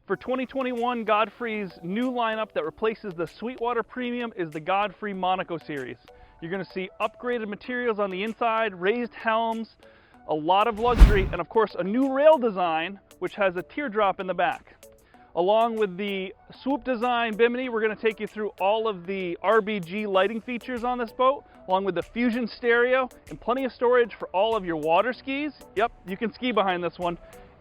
For 2021, Godfrey's new lineup that replaces the Sweetwater Premium is the Godfrey Monaco series. You're going to see upgraded materials on the inside, raised helms, a lot of luxury, and of course a new rail design which has a teardrop in the back. Along with the swoop design bimini, we're going to take you through all of the RBG lighting features on this boat, along with the Fusion stereo and plenty of storage for all of your water skis. Yep, you can ski behind this one.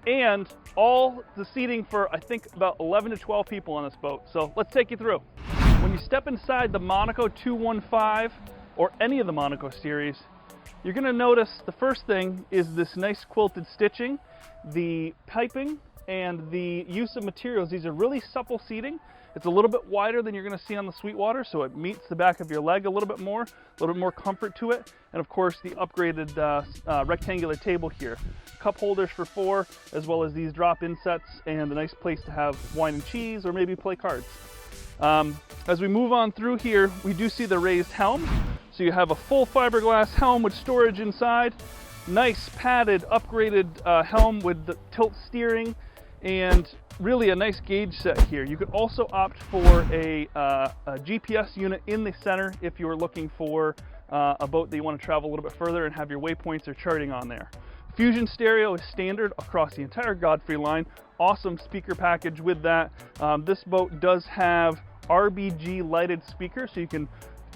And all the seating for, I think, about 11 to 12 people on this boat. So let's take you through. When you step inside the Monaco 215 or any of the Monaco series, you're going to notice the first thing is this nice quilted stitching, the piping, and the use of materials. These are really supple seating. It's a little bit wider than you're going to see on the Sweetwater, so it meets the back of your leg a little bit more comfort to it. And of course, the upgraded rectangular table here. Cup holders for 4, as well as these drop-in sets, and a nice place to have wine and cheese or maybe play cards. As we move on through here, we do see the raised helm. So you have a full fiberglass helm with storage inside, nice padded upgraded helm with the tilt steering, and really a nice gauge set here. You could also opt for a GPS unit in the center if you were looking for a boat that you want to travel a little bit further and have your waypoints or charting on there. Fusion stereo is standard across the entire Godfrey line. Awesome speaker package with that. This boat does have RBG lighted speakers, so you can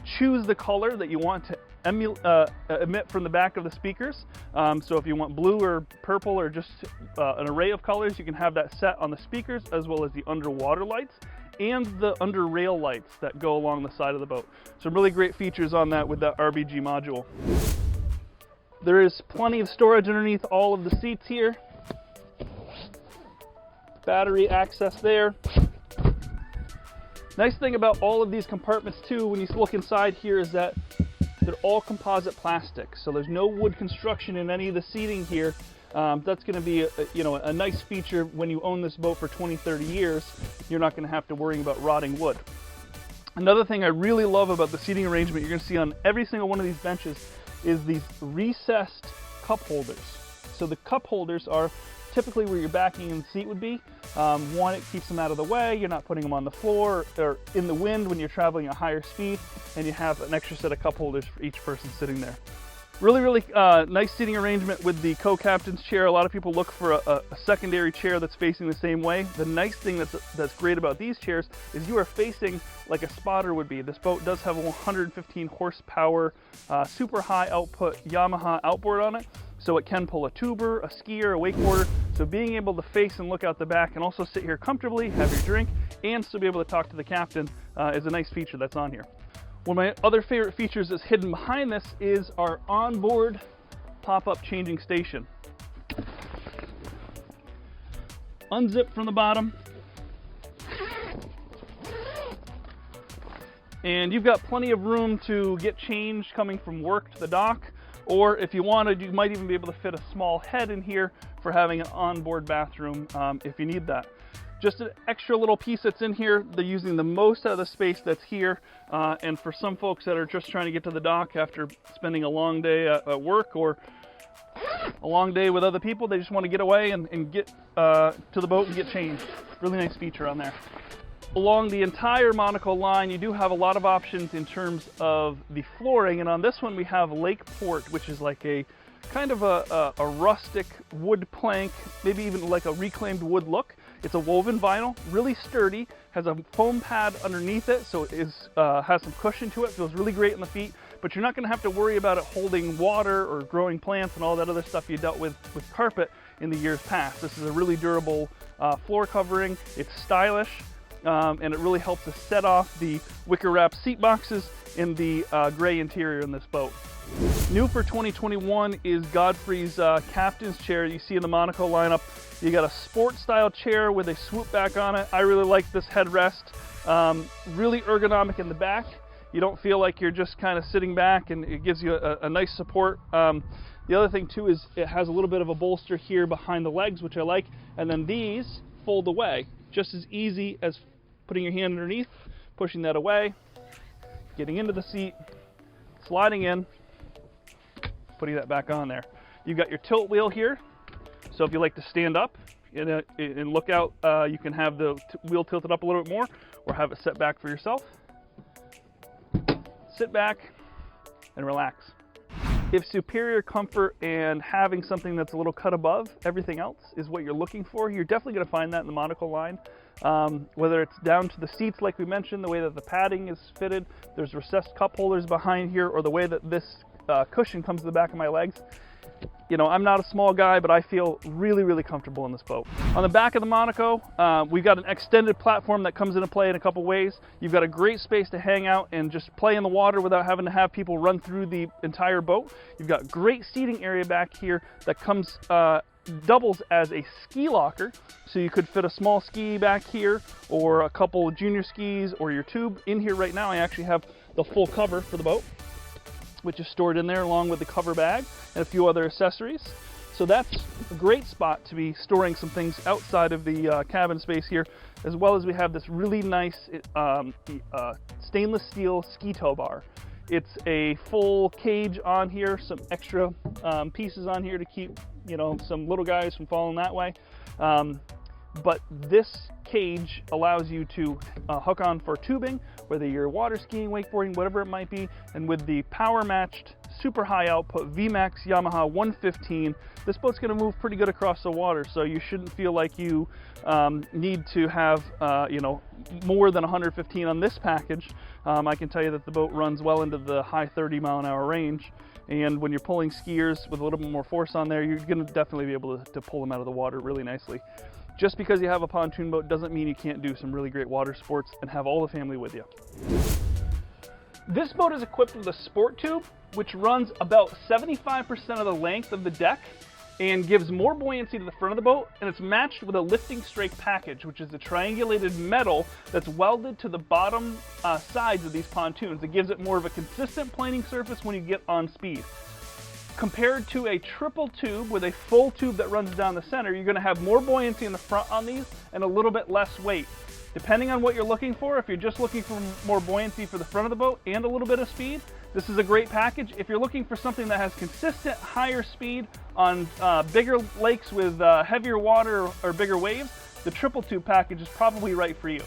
choose the color that you want to emit from the back of the speakers. So if you want blue or purple or just an array of colors, you can have that set on the speakers, as well as the underwater lights and the under rail lights that go along the side of the boat. Some really great features on that with that RBG module. There is plenty of storage underneath all of the seats here. Battery access there. Nice thing about all of these compartments too, when you look inside here, is that they're all composite plastic. So there's no wood construction in any of the seating here. That's going to be a nice feature when you own this boat for 20, 30 years. You're not going to have to worry about rotting wood. Another thing I really love about the seating arrangement you're going to see on every single one of these benches is these recessed cup holders. So the cup holders are typically where your backing and seat would be. One, it keeps them out of the way. You're not putting them on the floor or in the wind when you're traveling at higher speed, and you have an extra set of cup holders for each person sitting there. Really nice seating arrangement with the co-captain's chair. A lot of people look for a secondary chair that's facing the same way. The nice thing that's great about these chairs is you are facing like a spotter would be. This boat does have a 115 horsepower, super high output Yamaha outboard on it. So it can pull a tuber, a skier, a wakeboarder. So being able to face and look out the back and also sit here comfortably, have your drink, and still be able to talk to the captain is a nice feature that's on here. One of my other favorite features that's hidden behind this is our onboard pop-up changing station. Unzip from the bottom. And you've got plenty of room to get changed coming from work to the dock. Or if you wanted, you might even be able to fit a small head in here for having an onboard bathroom if you need that. Just an extra little piece that's in here. They're using the most out of the space that's here. And for some folks that are just trying to get to the dock after spending a long day at work or a long day with other people, they just want to get away and get to the boat and get changed. Really nice feature on there. Along the entire Monaco line, you do have a lot of options in terms of the flooring. And on this one, we have Lakeport, which is like a kind of a rustic wood plank, maybe even like a reclaimed wood look. It's a woven vinyl, really sturdy, has a foam pad underneath it, so it has some cushion to it, feels really great in the feet, but you're not going to have to worry about it holding water or growing plants and all that other stuff you dealt with carpet in the years past. This is a really durable floor covering. It's stylish, and it really helps to set off the wicker wrap seat boxes in the gray interior in this boat. New for 2021 is Godfrey's captain's chair you see in the Monaco lineup. You got a sport style chair with a swoop back on it. I really like this headrest. Really ergonomic in the back. You don't feel like you're just kind of sitting back, and it gives you a nice support. The other thing too is it has a little bit of a bolster here behind the legs, which I like, and then these fold away. Just as easy as putting your hand underneath, pushing that away, getting into the seat, sliding in, putting that back on there. You've got your tilt wheel here, so if you like to stand up, in lookout, you can have the wheel tilted up a little bit more or have it set back for yourself. Sit back and relax. If superior comfort and having something that's a little cut above everything else is what you're looking for, you're definitely going to find that in the Monaco line. Whether it's down to the seats like we mentioned, the way that the padding is fitted, there's recessed cup holders behind here, or the way that this cushion comes to the back of my legs. You know, I'm not a small guy, but I feel really, really comfortable in this boat. On the back of the Monaco, we've got an extended platform that comes into play in a couple ways. You've got a great space to hang out and just play in the water without having to have people run through the entire boat. You've got great seating area back here that comes doubles as a ski locker, so you could fit a small ski back here or a couple junior skis or your tube. In here right now I actually have the full cover for the boat, which is stored in there along with the cover bag and a few other accessories. So that's a great spot to be storing some things outside of the cabin space here, as well as we have this really nice stainless steel ski tow bar. It's a full cage on here, some extra pieces on here to keep, you know, some little guys from falling that way. But this cage allows you to hook on for tubing, whether you're water skiing, wakeboarding, whatever it might be. And with the power matched, super high output VMAX Yamaha 115, this boat's going to move pretty good across the water. So you shouldn't feel like you need to have, you know, more than 115 on this package. I can tell you that the boat runs well into the high 30-mile-an-hour range. And when you're pulling skiers with a little bit more force on there, you're going to definitely be able to pull them out of the water really nicely. Just because you have a pontoon boat doesn't mean you can't do some really great water sports and have all the family with you. This boat is equipped with a sport tube, which runs about 75% of the length of the deck and gives more buoyancy to the front of the boat, and it's matched with a lifting strake package, which is a triangulated metal that's welded to the bottom sides of these pontoons. It gives it more of a consistent planing surface when you get on speed. Compared to a triple tube with a full tube that runs down the center, you're going to have more buoyancy in the front on these and a little bit less weight. Depending on what you're looking for, if you're just looking for more buoyancy for the front of the boat and a little bit of speed, this is a great package. If you're looking for something that has consistent higher speed on bigger lakes with heavier water or bigger waves, the triple tube package is probably right for you.